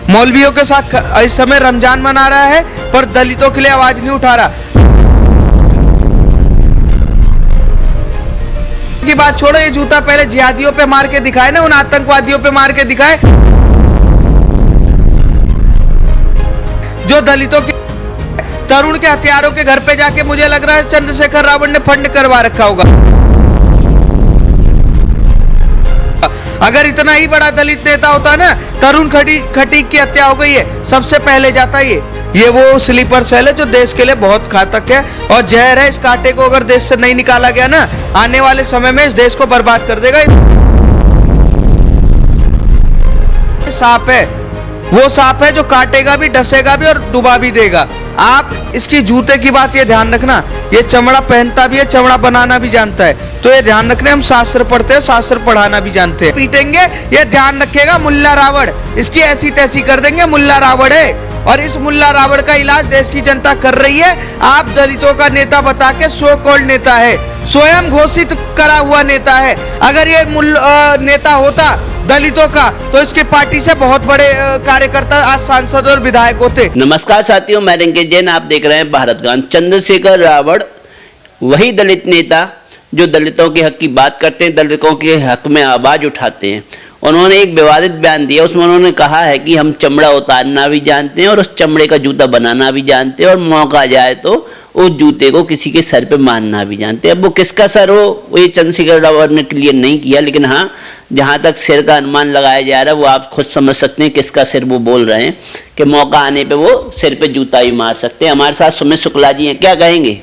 मौलवियों के साथ इस समय रमजान मना रहा है, पर दलितों के लिए आवाज नहीं उठा रहा। की बात छोड़ो, ये जूता पहले जिहादियों पे मार के दिखाए ना, उन आतंकवादियों पे मार के दिखाए जो दलितों के तरुण के हथियारों के घर पे जाके, मुझे लग रहा है चंद्रशेखर रावण ने फंड करवा रखा होगा। अगर इतना ही बड़ा दलित नेता होता ना, तरुण खटीक की हत्या हो गई है, सबसे पहले जाता ये वो स्लीपर सेल है जो देश के लिए बहुत घातक है और जहर है। इस कांटे को अगर देश से नहीं निकाला गया ना, आने वाले समय में इस देश को बर्बाद कर देगा। सांप है, वो सांप है जो काटेगा भी, डसेगा भी और डुबा भी देगा। आप इसकी जूते की बात ये ध्यान रखना, ये चमड़ा पहनता भी है, चमड़ा बनाना भी जानता है, तो ये ध्यान रखना। हम शास्त्र पढ़ते हैं, शास्त्र पढ़ाना भी जानते हैं। पीटेंगे ये ध्यान रखेगा मुल्ला रावण, इसकी ऐसी तैसी कर देंगे, मुल्ला रावण है। और इस मुल्ला रावण का इलाज देश की जनता कर रही है। आप दलितों का नेता बता के सो कॉल्ड नेता है, स्वयं घोषित करा हुआ नेता है। अगर ये नेता होता दलितों का, तो इसकी पार्टी से बहुत बड़े कार्यकर्ता आज सांसद और विधायक होते। नमस्कार साथियों, मैं रिंकेश जैन, आप देख रहे हैं भारत गान। चंद्रशेखर रावण वही दलित नेता जो दलितों के हक की बात करते हैं, दलितों के हक में आवाज उठाते हैं। उन्होंने एक विवादित बयान दिया, उसमें उन्होंने कहा है कि हम चमड़ा उतारना भी जानते हैं और उस चमड़े का जूता बनाना भी जानते हैं, और मौका जाए तो उस जूते को किसी के सर पे मारना भी जानते हैं। अब वो किसका सर हो, ये चंद्रशेखर रावण ने क्लियर नहीं किया, लेकिन हाँ, जहाँ तक सिर का अनुमान लगाया जा रहा है वो आप खुद समझ सकते हैं किसका सिर वो बोल रहे हैं, कि मौका आने पर वो सिर पे जूता ही मार सकते हैं। हमारे साथ सुमित शुक्ला जी हैं, क्या कहेंगे?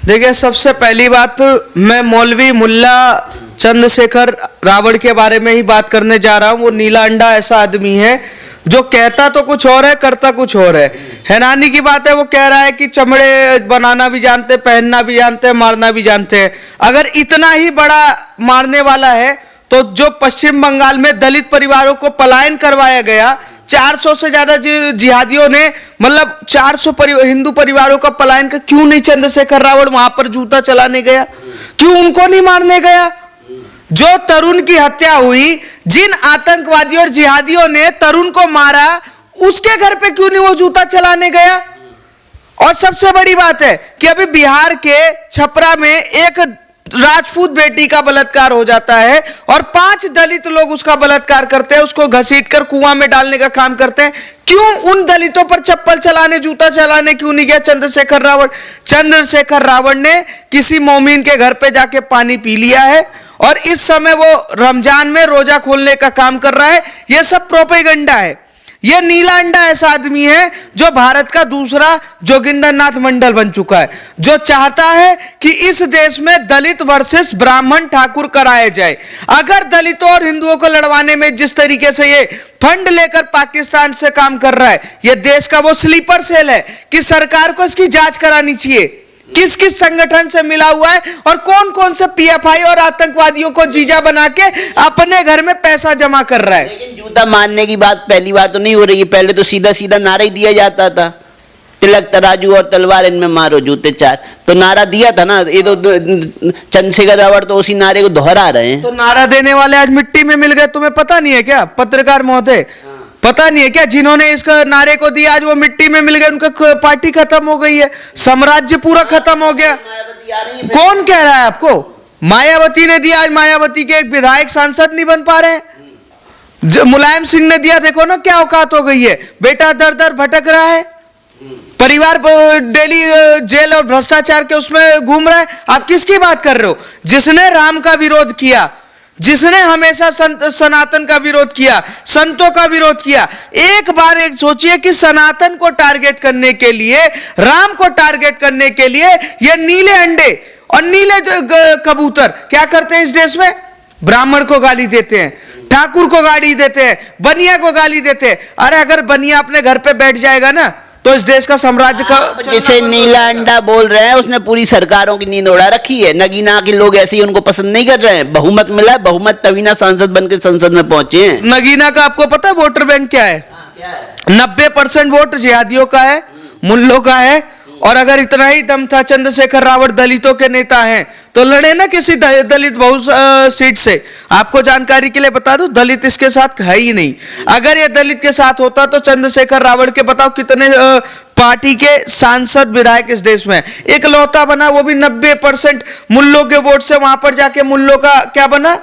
देखिए, सबसे पहली बात, मैं मौलवी मुल्ला चंद्रशेखर रावण के बारे में ही बात करने जा रहा हूं। वो नीला अंडा ऐसा आदमी है जो कहता तो कुछ और है, करता कुछ और है। हैरानी की बात है, वो कह रहा है कि चमड़े बनाना भी जानते, पहनना भी जानते, मारना भी जानते हैं। अगर इतना ही बड़ा मारने वाला है, तो जो पश्चिम बंगाल में दलित परिवारों को पलायन करवाया गया, 400 से ज्यादा जिहादियों ने, मतलब 400 हिंदू परिवारों का पलायन का, क्यों नहीं चंद्रशेखर रावण वहां पर जूता चलाने गया? क्यों उनको नहीं मारने गया? जो तरुण की हत्या हुई, जिन आतंकवादियों और जिहादियों ने तरुण को मारा, उसके घर पे क्यों नहीं वो जूता चलाने गया? और सबसे बड़ी बात है कि अभी बिहार के छपरा में एक राजपूत बेटी का बलात्कार हो जाता है और 5 दलित लोग उसका बलात्कार करते हैं, उसको घसीटकर कुआं में डालने का काम करते हैं। क्यों उन दलितों पर चप्पल चलाने, जूता चलाने क्यों नहीं गया चंद्रशेखर रावण? चंद्रशेखर रावण ने किसी मोमिन के घर पे जाके पानी पी लिया है और इस समय वो रमजान में रोजा खोलने का काम कर रहा है। यह सब प्रोपेगेंडा है। यह नीला अंडा ऐसा आदमी है जो भारत का दूसरा जोगिंदर नाथ मंडल बन चुका है, जो चाहता है कि इस देश में दलित वर्सेस ब्राह्मण ठाकुर कराया जाए। अगर दलितों और हिंदुओं को लड़वाने में जिस तरीके से ये फंड लेकर पाकिस्तान से काम कर रहा है, यह देश का वो स्लीपर सेल है कि सरकार को इसकी जांच करानी चाहिए। किस किस संगठन से मिला हुआ है और कौन कौन से पीएफआई और आतंकवादियों को जीजा बना के अपने घर में पैसा जमा कर रहा है। लेकिन जूता मारने की बात पहली बार तो नहीं हो रही है, पहले तो सीधा सीधा नारा ही दिया जाता था, तिलक तराजू और तलवार इनमें मारो जूते 4, तो नारा दिया था ना। ये तो चंद्रशेखर रावण तो उसी नारे को दोहरा रहे हैं। तो नारा देने वाले आज मिट्टी में मिल गए, तुम्हें पता नहीं है क्या पत्रकार महोदय? पता नहीं है क्या, जिन्होंने इस नारे को दिया आज वो मिट्टी में मिल गए, उनका पार्टी खत्म हो गई है, साम्राज्य पूरा खत्म हो गया। कौन कह रहा है आपको? मायावती ने दिया, आज मायावती के एक विधायक सांसद नहीं बन पा रहे हैं। मुलायम सिंह ने दिया, देखो ना क्या औकात हो गई है। बेटा दर दर भटक रहा है, परिवार डेली जेल और भ्रष्टाचार के उसमें घूम रहा है। आप किसकी बात कर रहे हो? जिसने राम का विरोध किया, जिसने हमेशा सनातन का विरोध किया, संतों का विरोध किया, एक बार एक सोचिए कि सनातन को टारगेट करने के लिए, राम को टारगेट करने के लिए ये नीले अंडे और नीले कबूतर क्या करते हैं इस देश में? ब्राह्मण को गाली देते हैं, ठाकुर को गाली देते हैं, बनिया को गाली देते हैं। अरे अगर बनिया अपने घर पे बैठ जाएगा ना, तो इस देश का साम्राज्य का जिसे नीला अंडा बोल रहे हैं उसने पूरी सरकारों की नींद उड़ा रखी है। नगीना के लोग ऐसे ही उनको पसंद नहीं कर रहे हैं। बहुमत मिला है, बहुमत तभी ना सांसद बनकर संसद में पहुंचे हैं। नगीना का आपको पता है वोटर बैंक क्या है? 90% वोट जिहादियों का है, मुल्लों का है और अगर इतना ही दम था चंद्रशेखर रावत दलितों के नेता हैं तो लड़े ना किसी दलित बहु सीट से। आपको जानकारी के लिए बता दूं, दलित इसके साथ है ही नहीं। अगर ये दलित के साथ होता तो चंद्रशेखर रावत के बताओ कितने पार्टी के सांसद विधायक इस देश में है। एक लौता बना, वो भी 90% मुल्लों के वोट से, वहां पर जाके मुल्लों का क्या बना,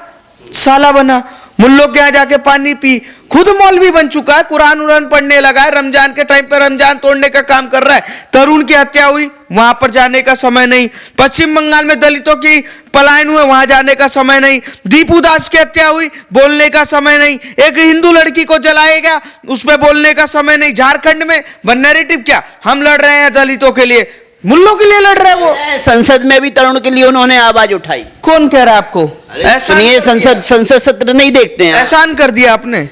साला बना। मुल्लों के यहाँ जाके पानी पी, खुद मौलवी बन चुका है, कुरान उरान पढ़ने लगा है, रमजान के टाइम पे रमजान तोड़ने का काम कर रहा है। तरुण की हत्या हुई, वहां पर जाने का समय नहीं। पश्चिम बंगाल में दलितों की पलायन हुए, वहां जाने का समय नहीं। दीपू दास की हत्या हुई, बोलने का समय नहीं। एक हिंदू लड़की को जलाएगा, उस पर बोलने का समय नहीं। झारखंड में नैरेटिव क्या, हम लड़ रहे हैं दलितों के लिए, मुल्लों के लिए लड़ रहे हैं वो। संसद में भी तरुण के लिए उन्होंने आवाज उठाई। कौन कह रहा है आपको? सुनिए, संसद सत्र नहीं देखते हैं। एहसान कर दिया आपने।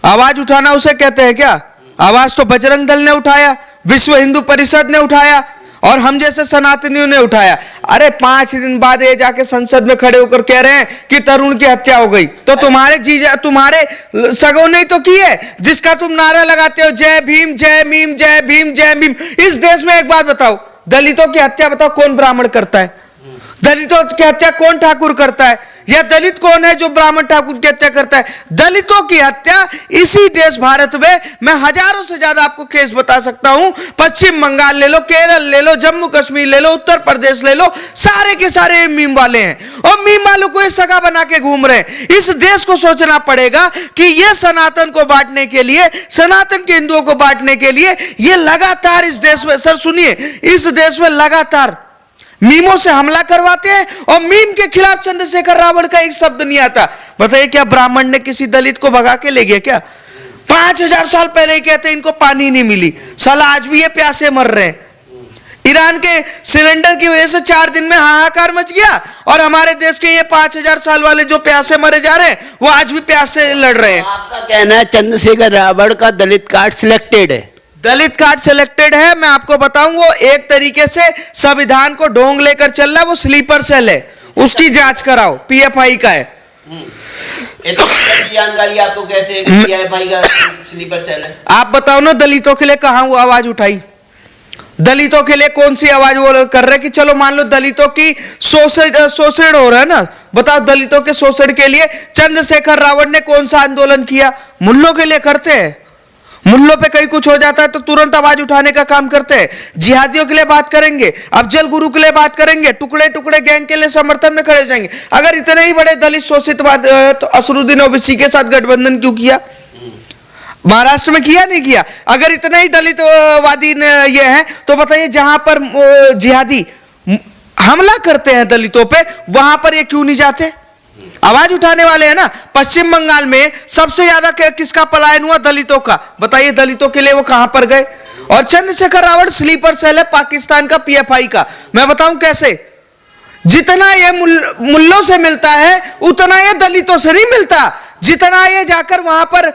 आवाज उठाना उसे कहते हैं क्या? आवाज तो बजरंग दल ने उठाया, विश्व हिंदू परिषद ने उठाया, और हम जैसे सनातनियों ने उठाया। अरे 5 दिन बाद ये जाके संसद में खड़े होकर कह रहे हैं कि तरुण की हत्या हो गई, तो तुम्हारे जीजा, तुम्हारे सगों ने तो की है, जिसका तुम नारा लगाते हो जय भीम जय मीम जय भीम जय भीम। इस देश में एक बात बताओ, दलितों की हत्या बताओ कौन ब्राह्मण करता है? दलितों की हत्या कौन ठाकुर करता है? या दलित कौन है जो ब्राह्मण ठाकुर की हत्या करता है? दलितों की हत्या इसी देश भारत में मैं हजारों से ज्यादा आपको केस बता सकता हूं। पश्चिम बंगाल ले लो, केरल ले लो, जम्मू कश्मीर ले लो, उत्तर प्रदेश ले लो, सारे के सारे मीम वाले हैं, और मीम वालों को ये सगा बना के घूम रहे हैं। इस देश को सोचना पड़ेगा कि ये सनातन को बांटने के लिए, सनातन के हिंदुओं को बांटने के लिए ये लगातार इस देश में, सर सुनिए, इस देश में लगातार मीमों से हमला करवाते हैं, और मीम के खिलाफ चंद्रशेखर रावत का एक शब्द नहीं आता। बताइए क्या ब्राह्मण ने किसी दलित को भगा के ले गया क्या? 5000 साल पहले ही कहते इनको पानी नहीं मिली, साला आज भी ये प्यासे मर रहे हैं। ईरान के सिलेंडर की वजह से 4 दिन में हाहाकार मच गया, और हमारे देश के ये 5000 साल वाले जो प्यासे मरे जा रहे हैं वो आज भी प्यासे लड़ रहे हैं। आपका कहना है चंद्रशेखर रावत का दलित कार्ड सिलेक्टेड है? दलित कार्ड सिलेक्टेड है। मैं आपको बताऊं, वो एक तरीके से संविधान को ढोंग लेकर चल रहा है, वो स्लीपर सेल है, उसकी जांच कराओ, पीएफआई का है। जानकारी आपको कैसे पीएफआई का स्लीपर सेल है? आप बताओ ना, दलितों के लिए कहां वो आवाज उठाई? दलितों के लिए कौन सी आवाज वो कर रहे कि चलो मान लो दलितों की शोषण हो रहा है ना, बताओ दलितों के शोषण के लिए चंद्रशेखर रावत ने कौन सा आंदोलन किया? मुल्लों के लिए करते हैं। मुल्लों पे कहीं कुछ हो जाता है तो तुरंत आवाज उठाने का काम करते हैं। जिहादियों के लिए बात करेंगे, अफजल गुरु के लिए बात करेंगे, टुकड़े टुकड़े गैंग के लिए समर्थन में खड़े हो जाएंगे। अगर इतने ही बड़े दलित शोषित तो असरुद्दीन ओवैसी के साथ गठबंधन क्यों किया? महाराष्ट्र में किया नहीं किया? अगर इतने ही दलितवादी ये है तो बताइए, जहां पर जिहादी हमला करते हैं दलितों पे, वहां पर ये क्यों नहीं जाते? आवाज उठाने वाले हैं ना। पश्चिम बंगाल में सबसे ज्यादा किसका पलायन हुआ? दलितों का। बताइए दलितों के लिए वो कहां पर गए? और चंद्रशेखर रावत स्लीपर सेल है पाकिस्तान का, पीएफआई का। मैं बताऊं कैसे? जितना ये मुल्लों से मिलता है उतना ये दलितों से नहीं मिलता। जितना ये जाकर वहां पर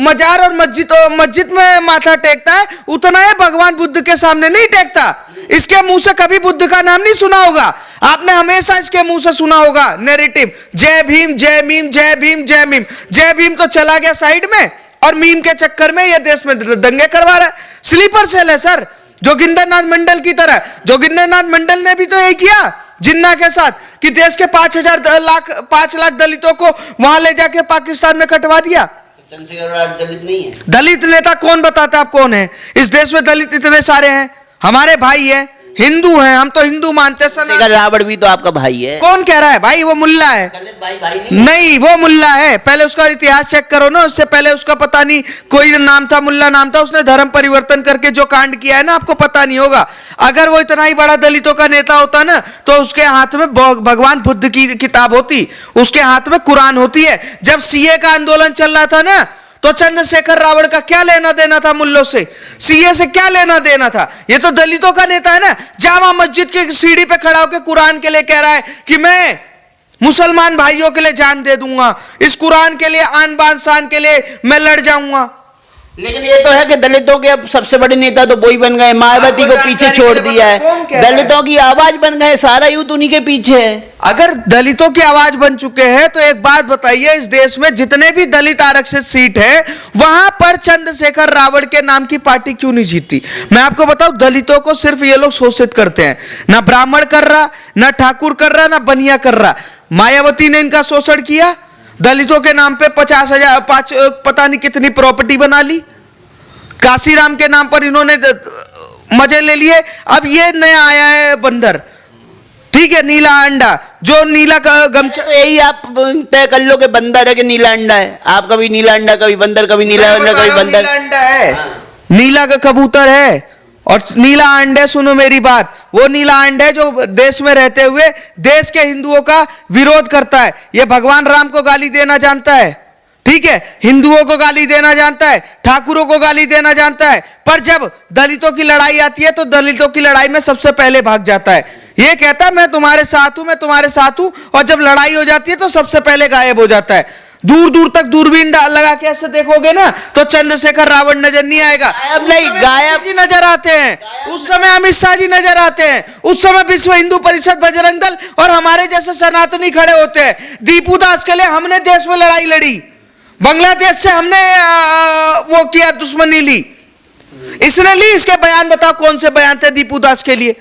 मजार और मस्जिद में माथा टेकता है, उतना ये भगवान बुद्ध के सामने नहीं टेकता। इसके मुंह से कभी बुद्ध का नाम नहीं सुना होगा आपने, हमेशा इसके मुंह से सुना होगा नैरेटिव जय भीम जय मीम जय भीम जय मीम। जय भीम तो चला गया साइड में, और मीम के चक्कर में यह देश में दंगे करवा रहा है। स्लीपर सेल है सर, जोगिंदरनाथ मंडल की तरह। जोगिंदरनाथ मंडल ने भी तो यही किया जिन्ना के साथ, कि देश के 5 लाख दलितों को वहां ले जाके पाकिस्तान में कटवा दिया। चंद्रशेखर दलित नहीं है? दलित नेता कौन बताता है आप कौन है? इस देश में दलित इतने सारे हैं, हमारे भाई हैं, हिंदू हैं, हम तो हिंदू मानते हैं। चंद्रशेखर रावत भी तो आपका भाई है। कौन कह रहा है भाई? वो मुल्ला है। दलित भाई नहीं, वो मुल्ला है। पहले उसका इतिहास चेक करो ना, उससे पहले उसका पता नहीं कोई नाम था, मुल्ला नाम था, उसने धर्म परिवर्तन करके जो कांड किया है ना, आपको पता नहीं होगा। अगर वो इतना ही बड़ा दलितों का नेता होता ना, तो उसके हाथ में भगवान बुद्ध की किताब होती, उसके हाथ में कुरान होती है। जब सीए का आंदोलन चल रहा था ना, तो चंद्रशेखर रावत का क्या लेना देना था मुल्लों से? सीए से क्या लेना देना था? ये तो दलितों का नेता है ना। जामा मस्जिद की सीढ़ी पे खड़ा होकर कुरान के लिए कह रहा है कि मैं मुसलमान भाइयों के लिए जान दे दूंगा, इस कुरान के लिए, आन बान शान के लिए मैं लड़ जाऊंगा। लेकिन ये तो है कि दलितों के अब सबसे बड़े नेता तो वही बन गए, मायावती को पीछे छोड़ दिया है, दलितों की आवाज बन गए, सारा यूथ उन्हीं के पीछे है। अगर दलितों की आवाज बन चुके हैं तो एक बात बताइए, इस देश में जितने भी दलित आरक्षित सीट है वहां पर चंद्रशेखर रावण के नाम की पार्टी क्यों नहीं जीती? मैं आपको बताऊं, दलितों को सिर्फ ये लोग शोषित करते हैं, ना ब्राह्मण कर रहा, ना ठाकुर कर रहा, ना बनिया कर रहा। मायावती ने इनका शोषण किया, दलितों के नाम पे 50,000 पता नहीं कितनी प्रॉपर्टी बना ली, काशीराम के नाम पर इन्होंने मजे ले लिए। अब ये नया आया है बंदर, ठीक है, नीला अंडा, जो नीला गमछा, तो यही आप तय कर लो कि बंदर है कि नीला अंडा है। आप कभी नीला अंडा, कभी बंदर, कभी नीला अंडा, कभी बंदर। नीला अंडा है, नीला का कबूतर है, और नीला अंडे, सुनो मेरी बात, वो नीला अंडे जो देश में रहते हुए देश के हिंदुओं का विरोध करता है। ये भगवान राम को गाली देना जानता है, ठीक है, हिंदुओं को गाली देना जानता है, ठाकुरों को गाली देना जानता है, पर जब दलितों की लड़ाई आती है तो दलितों की लड़ाई में सबसे पहले भाग जाता है। ये कहता है मैं तुम्हारे साथ हूं, मैं तुम्हारे साथ हूं, और जब लड़ाई हो जाती है तो सबसे पहले गायब हो जाता है। दूर दूर तक दूरबीन लगा के ऐसे देखोगे ना तो चंद्रशेखर रावण नजर नहीं आएगा, गायब नहीं, गायब जी नजर आते हैं, उस समय अमित शाह जी नजर आते हैं, उस समय विश्व हिंदू परिषद, बजरंग दल और हमारे जैसे सनातनी खड़े होते हैं। दीपू दास के लिए हमने देश में लड़ाई लड़ी, बांग्लादेश से हमने वो किया, दुश्मनी ली, इसने ली। इसके बयान बताओ कौन से बयान थे दीपू दास के लिए?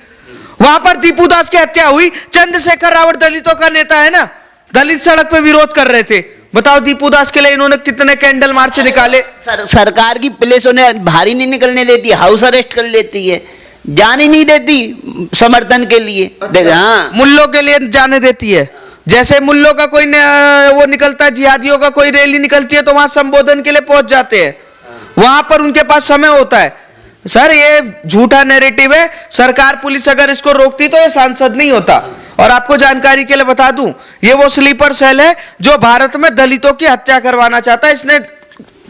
वहां पर दीपू दास की हत्या हुई, चंद्रशेखर रावण दलितों का नेता है ना, दलित सड़क पे विरोध कर रहे थे, बताओ दीपू दास के लिए इन्होंने कितने कैंडल मार्च निकाले? सरकार की पुलिस उन्हें बाहर नहीं निकलने देती, हाउस अरेस्ट कर लेती है, जाने नहीं देती समर्थन के लिए। हाँ, मुल्लों के लिए जाने देती है, जैसे मुल्लों का कोई वो निकलता है, जिहादियों का कोई रैली निकलती है तो वहां संबोधन के लिए पहुंच जाते हैं, वहां पर उनके पास समय होता है। सर ये झूठा नैरेटिव है, सरकार पुलिस अगर इसको रोकती तो ये सांसद नहीं होता। और आपको जानकारी के लिए बता दूं, ये वो स्लीपर सेल है जो भारत में दलितों की हत्या करवाना चाहता है, इसने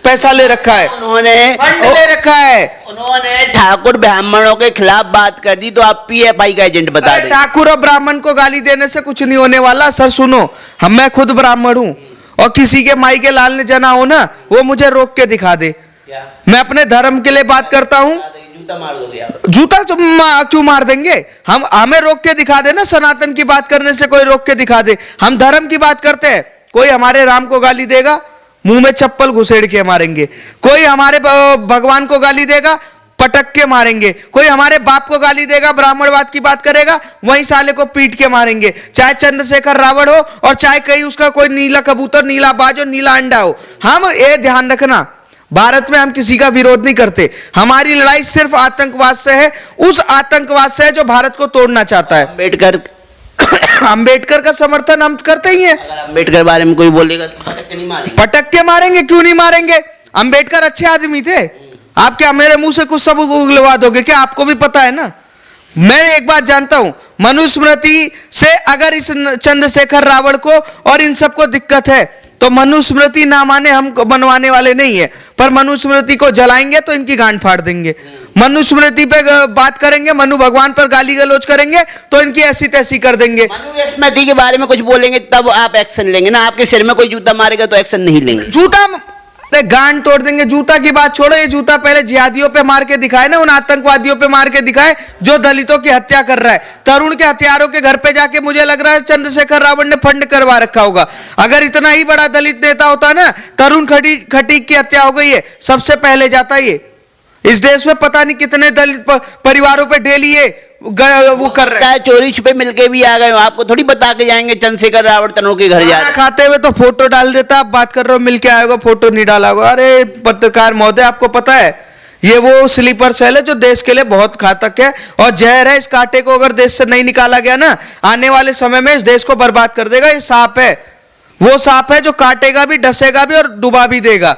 पैसा ले रखा है, उन्होंने फंड ले रखा है, उन्होंने ठाकुर ब्राह्मणों के खिलाफ बात कर दी तो आप पीएफआई का एजेंट बता दें। ठाकुर और ब्राह्मण को गाली देने से कुछ नहीं होने वाला। सर सुनो, मैं खुद ब्राह्मण हूं और किसी के माई के लाल ने जना हो ना, वो मुझे रोक के दिखा दे, मैं अपने धर्म के लिए बात करता हूं। जूता मार दोगे आप? जूता तो क्यों मार देंगे, हम हमें रोक के दिखा दे ना, सनातन की बात करने से कोई रोक के दिखा दे। हम धर्म की बात करते हैं, कोई हमारे राम को गाली देगा, मुंह में चप्पल घुसेड़ के मारेंगे, कोई हमारे भगवान को गाली देगा, पटक के मारेंगे, कोई हमारे बाप को गाली देगा, ब्राह्मणवाद की बात करेगा, वहीं साले को पीट के मारेंगे, चाहे चंद्रशेखर रावण हो और चाहे कहीं उसका कोई नीला कबूतर, नीला बाज और नीला अंडा हो। हम ये ध्यान रखना, भारत में हम किसी का विरोध नहीं करते, हमारी लड़ाई सिर्फ आतंकवाद से है, उस आतंकवाद से है जो भारत को तोड़ना चाहता है। अंबेडकर का समर्थन हम करते ही हैं। अगर अंबेडकर बारे में कोई बोलेगा तो पटक के नहीं मारेंगे? पटक के मारेंगे, क्यों नहीं मारेंगे? अंबेडकर अच्छे आदमी थे। आप क्या मेरे मुंह से कुछ सब उगलवा दोगे क्या? आपको भी पता है ना। मैं एक बात जानता हूं, मनुस्मृति से अगर इस चंद्रशेखर रावण को और इन सबको दिक्कत है तो मनुस्मृति ना माने हम बनवाने वाले नहीं है, पर मनुस्मृति को जलाएंगे तो इनकी गांड फाड़ देंगे। मनुस्मृति पे बात करेंगे, मनु भगवान पर गाली गलौज करेंगे तो इनकी ऐसी तैसी कर देंगे। मनुस्मृति के बारे में कुछ बोलेंगे तब आप एक्शन लेंगे ना, आपके सिर में कोई जूता मारेगा तो एक्शन नहीं लेंगे। जूता गांड तोड़ देंगे। जूता की बात छोड़ो, ये जूता पहले जिहादियों पे मार के दिखाए ना, उन आतंकवादियों पे मार के दिखाए जो दलितों की हत्या कर रहा है। तरुण के हथियारों के घर पे जाके मुझे लग रहा है चंद्रशेखर रावण ने फंड करवा रखा होगा। अगर इतना ही बड़ा दलित नेता होता ना, तरुण खटीक की हत्या हो गई है, सबसे पहले जाता ये। इस देश में पता नहीं कितने दलित परिवारों पे डेली ये वो कर रहे हैं। चोरी छुपे मिलके भी आ गए, आपको थोड़ी बता के जाएंगे चंद्रशेखर रावण तनों के घर जा रहे खाते हुए तो फोटो डाल देता, आप बात कर रहे हो मिलके आएगा, फोटो नहीं डाला होगा। अरे पत्रकार महोदय, आपको पता है ये वो स्लीपर सेल है जो देश के लिए बहुत घातक है और जहर है। इस कांटे को अगर देश से नहीं निकाला गया ना, आने वाले समय में इस देश को बर्बाद कर देगा। ये सांप है, वो सांप है जो काटेगा भी, डसेगा भी और डुबा भी देगा।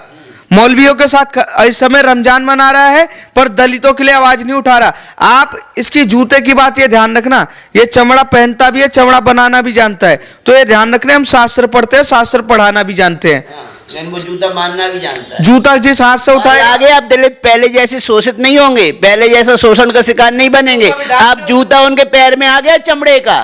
मौलवियों के साथ इस समय रमजान मना रहा है पर दलितों के लिए आवाज नहीं उठा रहा। आप इसकी जूते की बात ये ध्यान रखना, ये चमड़ा पहनता भी है, चमड़ा बनाना भी जानता है, तो ये ध्यान रखना। हम शास्त्र पढ़ते हैं, शास्त्र पढ़ाना भी जानते हैं। लेकिन वो जूता मारना भी जानता है। जूता जिस हाथ से और उठाए, आगे आप दलित पहले जैसे शोषित नहीं होंगे, पहले जैसा शोषण का शिकार नहीं बनेंगे। आप जूता उनके पैर में आ गया चमड़े का,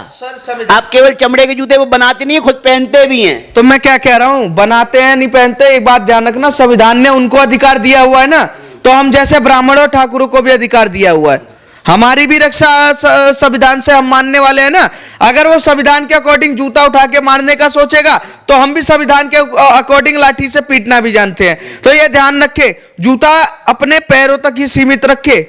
आप केवल चमड़े के जूते वो बनाते नहीं, खुद पहनते भी हैं। तो मैं क्या कह रहा हूं, बनाते हैं नहीं पहनते, एक बात ध्यान रखना, संविधान ने उनको अधिकार दिया हुआ है ना, तो हम जैसे ब्राह्मणों ठाकुरों को भी अधिकार दिया हुआ है। हमारी भी रक्षा संविधान से हम मानने वाले हैं ना। अगर वो संविधान के अकॉर्डिंग जूता उठा के मारने का सोचेगा तो हम भी संविधान के अकॉर्डिंग लाठी से पीटना भी जानते हैं। तो ये ध्यान रखे, जूता अपने पैरों तक ही सीमित रखे।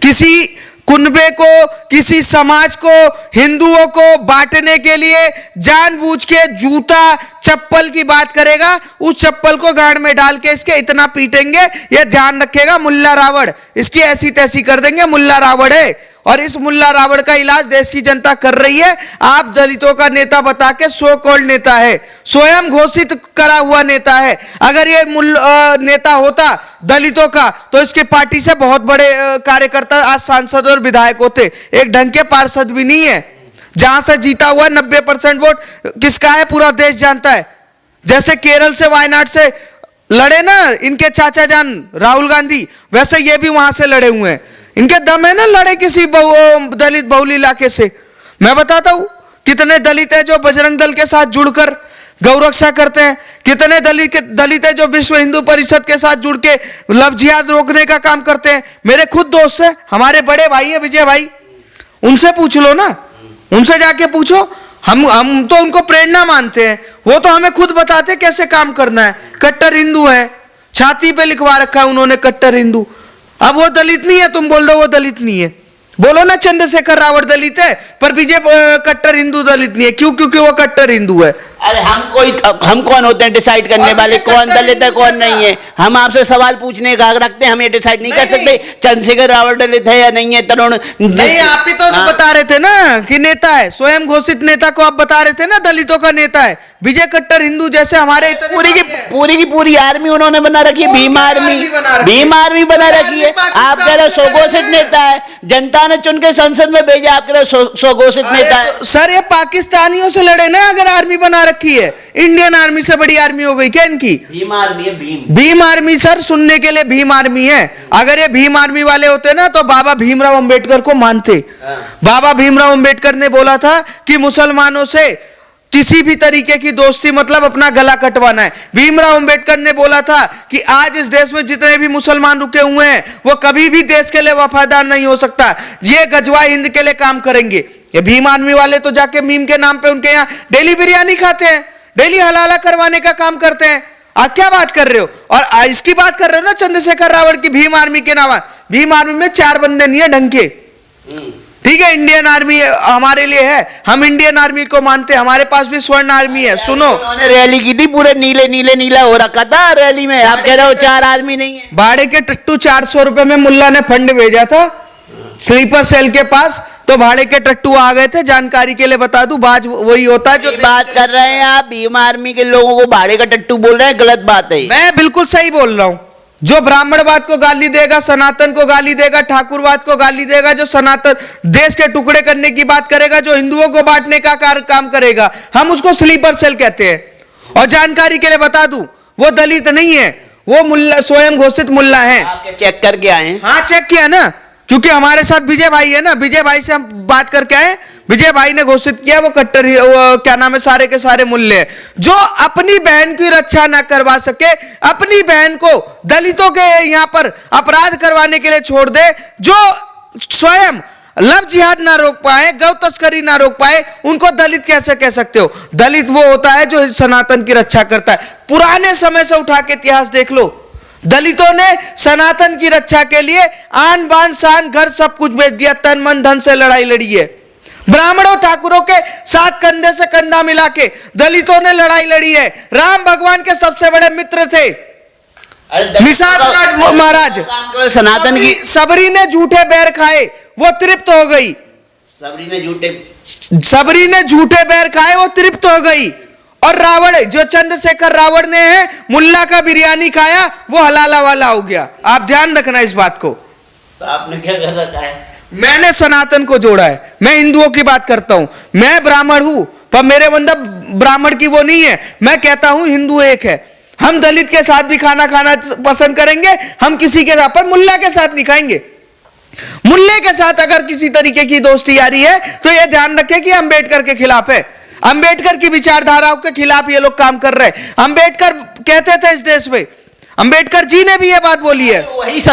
किसी कुनबे को, किसी समाज को, हिंदुओं को बांटने के लिए जानबूझ के जूता चप्पल की बात करेगा, उस चप्पल को गाड़ में डाल के इसके इतना पीटेंगे, ये ध्यान रखेगा मुल्ला रावड़, इसकी ऐसी तैसी कर देंगे। मुल्ला रावड़ है और इस मुल्ला रावड़ का इलाज देश की जनता कर रही है। आप दलितों का नेता बता के, सो कॉल्ड नेता है, स्वयं घोषित करा हुआ नेता है। अगर ये नेता होता दलितों का तो इसके पार्टी से बहुत बड़े कार्यकर्ता आज सांसद और विधायक होते। एक ढंग के पार्षद भी नहीं है। जहां से जीता हुआ 90% वोट किसका है पूरा देश जानता है। जैसे केरल से, वायनाड से लड़े ना इनके चाचा जान राहुल गांधी, वैसे ये भी वहां से लड़े हुए हैं। इनके दम है ना लड़े किसी दलित बहुल इलाके से। मैं बताता हूं कितने दलित है जो बजरंग दल के साथ जुड़कर गौरक्षा करते हैं, कितने दलित है जो विश्व हिंदू परिषद के साथ जुड़ के लव जिहाद रोकने का काम करते हैं। मेरे खुद दोस्त हैं, हमारे बड़े भाई है विजय भाई, उनसे पूछ लो ना, उनसे जाके पूछो। हम तो उनको प्रेरणा मानते हैं, वो तो हमें खुद बताते कैसे काम करना है। कट्टर हिंदू है, छाती पे लिखवा रखा है उन्होंने कट्टर हिंदू। अब वो दलित नहीं है, तुम बोल दो वो दलित नहीं है, बोलो ना चंद्रशेखर रावड़ दलित है पर बीजेपी कट्टर हिंदू दलित नहीं है। क्यों? क्योंकि वो कट्टर हिंदू है। अरे हम कौन होते हैं डिसाइड करने वाले कौन दलित है कौन नहीं है? हम आपसे सवाल पूछने का हक रखते हैं, हम ये डिसाइड नहीं कर सकते चंद्रशेखर रावड़ दलित है या नहीं है। तरुण नहीं, आप ही तो बता रहे थे ना कि नेता है, स्वयं घोषित नेता को आप बता रहे थे ना दलितों का नेता है। विजय कट्टर हिंदू जैसे हमारे पूरी की पूरी आर्मी उन्होंने बना रखी है, भीम आर्मी बना रखी है। आप कह रहे स्वघोषित नेता है, जनता ने चुन के संसद में भेजा, आप कह रहे स्वघोषित नेता है। सर ये पाकिस्तानियों से लड़े ना, अगर आर्मी बना रखी है, इंडियन आर्मी से बड़ी आर्मी हो गई क्या इनकी? भीम आर्मी है, भीम आर्मी सर, सुनने के लिए भीम आर्मी है। अगर ये भीम आर्मी वाले होते ना तो बाबा भीमराव अंबेडकर को मानते। बाबा भीमराव अंबेडकर ने बोला था कि मुसलमानों से किसी भी तरीके की दोस्ती मतलब अपना गला कटवाना है। भीमराव अंबेडकर ने बोला था कि आज इस देश में जितने भी मुसलमान रुके हुए हैं वो कभी भी देश के लिए वफादार नहीं हो सकता, ये गजवा हिंद के लिए काम करेंगे। ये भीम आर्मी वाले तो जाके मीम के नाम पे उनके यहाँ डेली बिरयानी खाते हैं, डेली हलाला करवाने का काम करते हैं। आप क्या बात कर रहे हो? और इसकी बात कर रहे हो ना चंद्रशेखर रावड़ की भीम आर्मी के नाम। भीम आर्मी में 4 बंदे नहीं है ढंग के, ठीक है? इंडियन आर्मी हमारे लिए है, हम इंडियन आर्मी को मानते हैं, हमारे पास भी स्वर्ण आर्मी है। सुनो, उन्होंने रैली की थी, पूरे नीला हो रखा था रैली में। आप कह रहे हो 4 आदमी नहीं है। भाड़े के टट्टू 400 रुपए में मुल्ला ने फंड भेजा था स्लीपर सेल के पास, तो भाड़े के टट्टू आ गए थे। जानकारी के लिए बता दूं, बाज वही होता है जो बात कर रहे हैं आप। भीम आर्मी के लोगों को भाड़े का टट्टू बोल रहे हैं, गलत बात है। मैं बिल्कुल सही बोल रहा हूं। जो ब्राह्मणवाद को गाली देगा, सनातन को गाली देगा, ठाकुरवाद को गाली देगा, जो सनातन देश के टुकड़े करने की बात करेगा, जो हिंदुओं को बांटने का काम करेगा, हम उसको स्लीपर सेल कहते हैं। और जानकारी के लिए बता दूं, वो दलित नहीं है, वो मुल्ला, स्वयं घोषित मुल्ला है। आप चेक करके आए हैं? हाँ चेक किया ना, क्योंकि हमारे साथ विजय भाई है ना, विजय भाई से हम बात करके आए। विजय भाई ने घोषित किया वो कट्टर, वो क्या नाम है, सारे के सारे मूल्य है। जो अपनी बहन की रक्षा ना करवा सके, अपनी बहन को दलितों के यहाँ पर अपराध करवाने के लिए छोड़ दे, जो स्वयं लव जिहाद ना रोक पाए, गौ तस्करी ना रोक पाए, उनको दलित कैसे कह सकते हो? दलित वो होता है जो सनातन की रक्षा करता है। पुराने समय से उठा के इतिहास देख लो, दलितों ने सनातन की रक्षा के लिए आन बान शान घर सब कुछ बेच दिया, तन मन धन से लड़ाई लड़ी है। ब्राह्मणों ठाकुरों के साथ कंधे से कंधा मिला के दलितों ने लड़ाई लड़ी है। राम भगवान के सबसे बड़े मित्र थे निषाद महाराज। सनातन की सबरी ने झूठे बैर खाए, वो तृप्त हो गई। सबरी ने झूठे बैर खाए, वो तृप्त हो गई। और रावण, जो चंद्रशेखर रावण ने है मुल्ला का बिरयानी खाया, वो हलाला वाला हो गया। आप ध्यान रखना इस बात को। तो आपने क्या कर रखा है? मैंने सनातन को जोड़ा है, मैं हिंदुओं की बात करता हूं। मैं ब्राह्मण हूं पर मेरे अंदर ब्राह्मण की वो नहीं है। मैं कहता हूं हिंदू एक है। हम दलित के साथ भी खाना खाना पसंद करेंगे, हम किसी के साथ, पर मुल्ला के साथ नहीं खाएंगे। मुल्ले के साथ अगर किसी तरीके की दोस्ती यारी है तो यह ध्यान रखें कि अम्बेडकर के खिलाफ है, अम्बेडकर की विचारधाराओं के खिलाफ ये लोग काम कर रहे हैं। अम्बेडकर कहते थे इस देश में, अम्बेडकर जी ने भी ये बात बोली है। वही सब